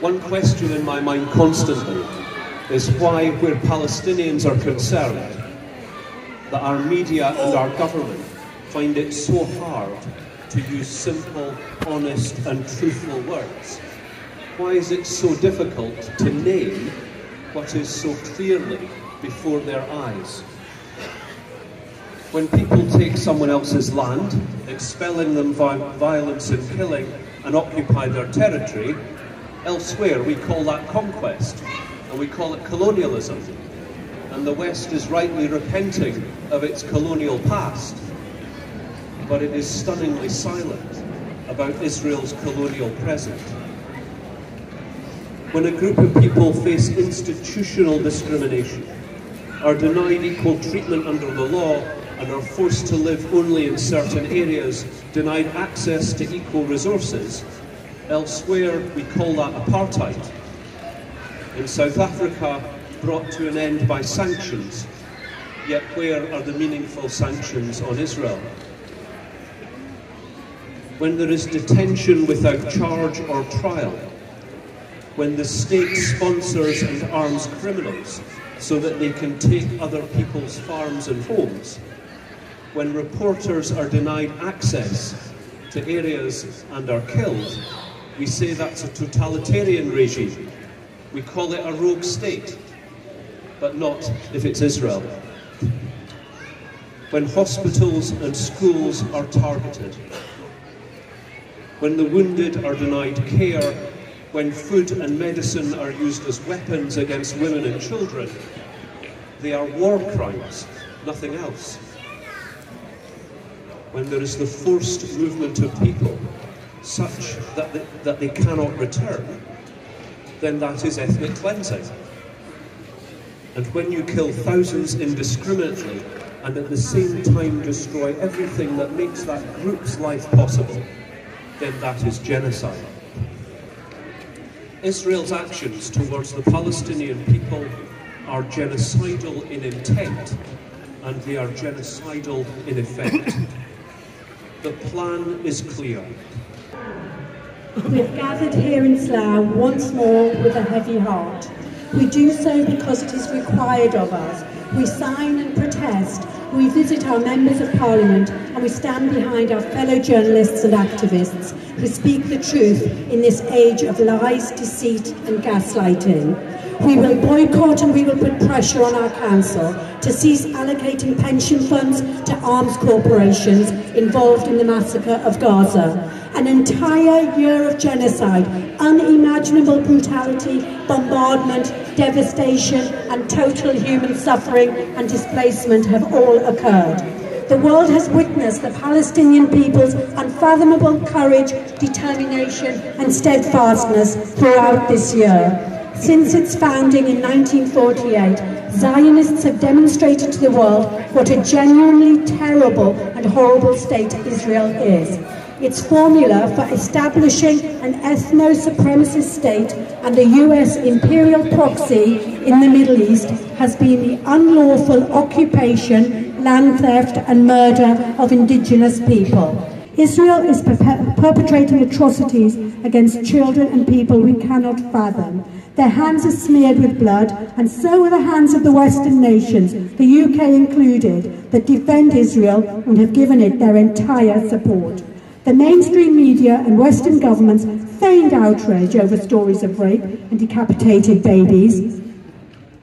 One question in my mind constantly is why, where Palestinians are concerned, that our media and our government find it so hard to use simple, honest and truthful words. Why is it so difficult to name what is so clearly before their eyes? When people take someone else's land, expelling them by violence and killing, and occupy their territory, elsewhere we call that conquest, and we call it colonialism. And the West is rightly repenting of its colonial past, but it is stunningly silent about Israel's colonial present. When a group of people face institutional discrimination, are denied equal treatment under the law, and are forced to live only in certain areas, denied access to equal resources, elsewhere we call that apartheid. In South Africa, brought to an end by sanctions, yet where are the meaningful sanctions on Israel? When there is detention without charge or trial, when the state sponsors and arms criminals so that they can take other people's farms and homes, when reporters are denied access to areas and are killed, we say that's a totalitarian regime. We call it a rogue state, but not if it's Israel. When hospitals and schools are targeted, when the wounded are denied care, when food and medicine are used as weapons against women and children, they are war crimes, nothing else. When there is the forced movement of people such that they cannot return, then that is ethnic cleansing. And when you kill thousands indiscriminately and at the same time destroy everything that makes that group's life possible, then that is genocide. Israel's actions towards the Palestinian people are genocidal in intent, and they are genocidal in effect. The plan is clear. We've gathered here in Slough once more with a heavy heart. We do so because it is required of us. We sign and protest. We visit our members of parliament, and we stand behind our fellow journalists and activists who speak the truth in this age of lies, deceit and gaslighting. We will boycott and we will put pressure on our council to cease allocating pension funds to arms corporations involved in the massacre of Gaza. An entire year of genocide, unimaginable brutality, bombardment, devastation and total human suffering and displacement have all occurred. The world has witnessed the Palestinian people's unfathomable courage, determination and steadfastness throughout this year. Since its founding in 1948, Zionists have demonstrated to the world what a genuinely terrible and horrible state Israel is. Its formula for establishing an ethno-supremacist state and a US imperial proxy in the Middle East has been the unlawful occupation, land theft and murder of indigenous people. Israel is perpetrating atrocities against children and people we cannot fathom. Their hands are smeared with blood, and so are the hands of the Western nations, the UK included, that defend Israel and have given it their entire support. The mainstream media and Western governments feigned outrage over stories of rape and decapitated babies.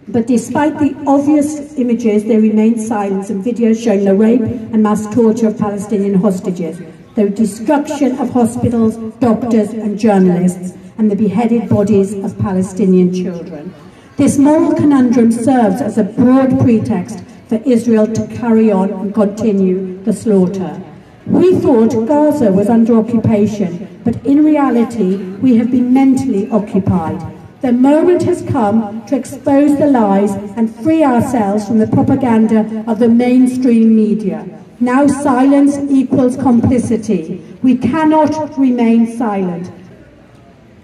But despite the obvious images, they remain silent and videos showing the rape and mass torture of Palestinian hostages, the destruction of hospitals, doctors and journalists, and the beheaded bodies of Palestinian children. This moral conundrum serves as a broad pretext for Israel to carry on and continue the slaughter. We thought Gaza was under occupation, but in reality, we have been mentally occupied. The moment has come to expose the lies and free ourselves from the propaganda of the mainstream media. Now silence equals complicity. We cannot remain silent.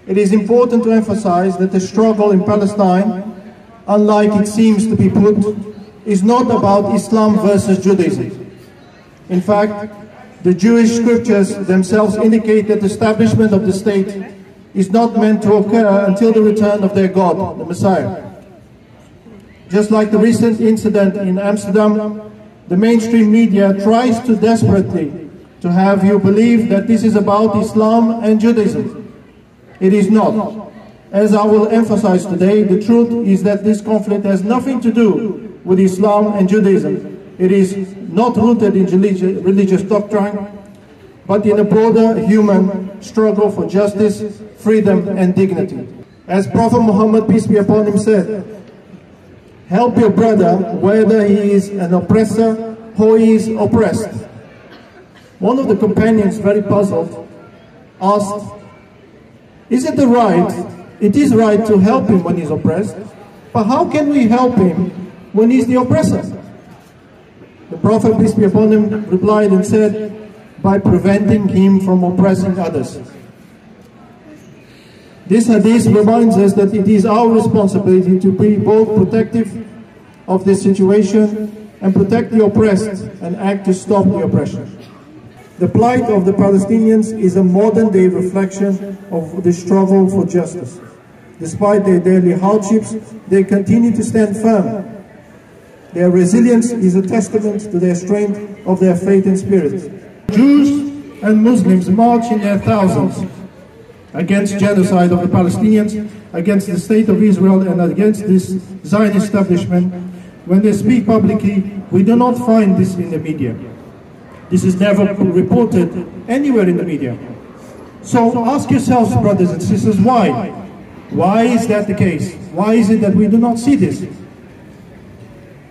It is important to emphasize that the struggle in Palestine, unlike it seems to be put, is not about Islam versus Judaism. In fact, the Jewish scriptures themselves indicate that the establishment of the state is not meant to occur until the return of their God, the Messiah. Just like the recent incident in Amsterdam, the mainstream media tries to desperately to have you believe that this is about Islam and Judaism. It is not. As I will emphasize today, the truth is that this conflict has nothing to do with Islam and Judaism. It is not rooted in religious doctrine, but in a broader human struggle for justice, freedom and dignity. As Prophet Muhammad, peace be upon him, said, "Help your brother whether he is an oppressor or he is oppressed." One of the companions, very puzzled, asked, "Is it it is right to help him when he's oppressed, but how can we help him when he's the oppressor?" The Prophet, peace be upon him, replied and said, "By preventing him from oppressing others." This hadith reminds us that it is our responsibility to be both protective of this situation and protect the oppressed and act to stop the oppression. The plight of the Palestinians is a modern-day reflection of the struggle for justice. Despite their daily hardships, they continue to stand firm. Their resilience is a testament to their strength of their faith and spirit. Jews and Muslims march in their thousands against genocide of the Palestinians, against the state of Israel and against this Zionist establishment. When they speak publicly, we do not find this in the media. This is never reported anywhere in the media. So ask yourselves, brothers and sisters, why? Why is that the case? Why is it that we do not see this?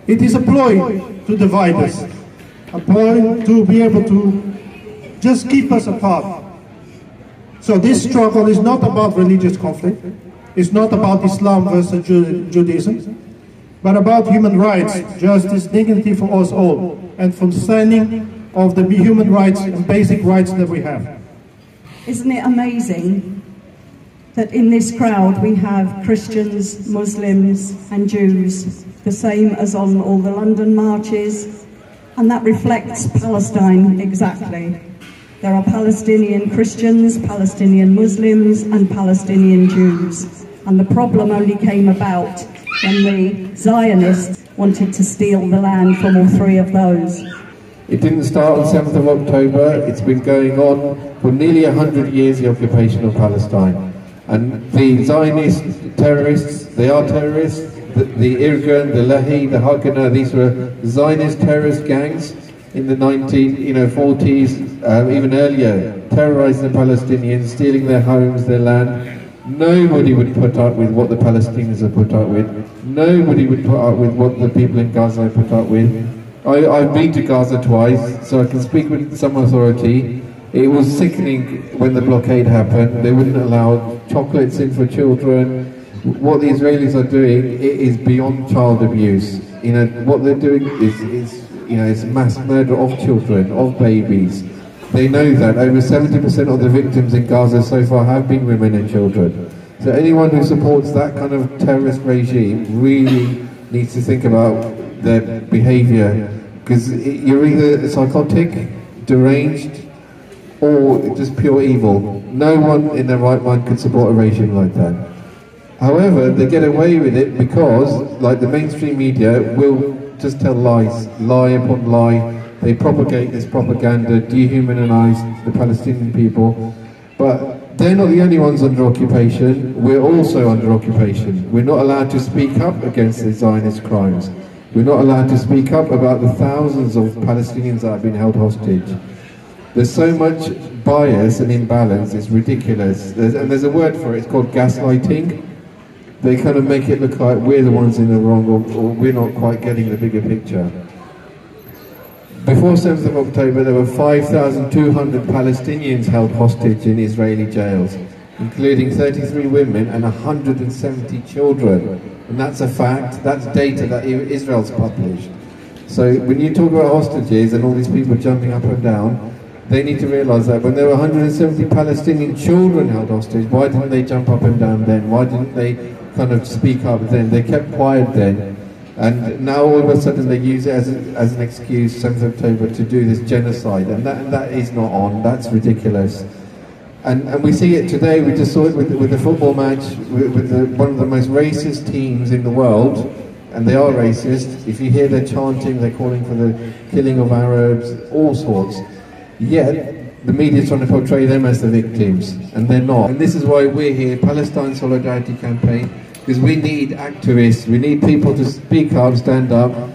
It is a ploy to divide us, a ploy to be able to just keep us apart. So this struggle is not about religious conflict, it's not about Islam versus Judaism, but about human rights, justice, dignity for us all, and for understanding of the human rights and basic rights that we have. Isn't it amazing that in this crowd we have Christians, Muslims and Jews, the same as on all the London marches, and that reflects Palestine exactly. There are Palestinian Christians, Palestinian Muslims and Palestinian Jews, and the problem only came about when the Zionists wanted to steal the land from all three of those. It didn't start on 7th of October, it's been going on for nearly 100 years, the occupation of Palestine. And the Zionist terrorists, they are terrorists, the Irgun, the Lehi, the Haganah, these were Zionist terrorist gangs in the 1940s, even earlier, terrorizing the Palestinians, stealing their homes, their land. Nobody would put up with what the Palestinians have put up with. Nobody would put up with what the people in Gaza have put up with. I've been to Gaza twice, so I can speak with some authority. It was sickening when the blockade happened. They wouldn't allow chocolates in for children. What the Israelis are doing, it is beyond child abuse. What they're doing is it's mass murder of children, of babies. They know that over 70% of the victims in Gaza so far have been women and children. So anyone who supports that kind of terrorist regime really needs to think about their behaviour, because you're either psychotic, deranged, or just pure evil. No one in their right mind could support a regime like that. However, they get away with it because, like the mainstream media, will just tell lies, lie upon lie. They propagate this propaganda, dehumanise the Palestinian people. But they're not the only ones under occupation. We're also under occupation. We're not allowed to speak up against the Zionist crimes. We're not allowed to speak up about the thousands of Palestinians that have been held hostage. There's so much bias and imbalance, it's ridiculous. There's a word for it, it's called gaslighting. They kind of make it look like we're the ones in the wrong, or we're not quite getting the bigger picture. Before 7th of October, there were 5,200 Palestinians held hostage in Israeli jails, including 33 women and 170 children. And that's a fact, that's data that Israel's published. So when you talk about hostages and all these people jumping up and down, they need to realise that when there were 170 Palestinian children held hostage, why didn't they jump up and down then? Why didn't they kind of speak up then? They kept quiet then. And now all of a sudden they use it as an excuse, 7th of October, to do this genocide. And that is not on, that's ridiculous. And we see it today. We just saw it with the football match with one of the most racist teams in the world, and they are racist. If you hear their chanting, they're calling for the killing of Arabs, all sorts. Yet the media is trying to portray them as the victims, and they're not. And this is why we're here, Palestine Solidarity Campaign, because we need activists, we need people to speak up, stand up.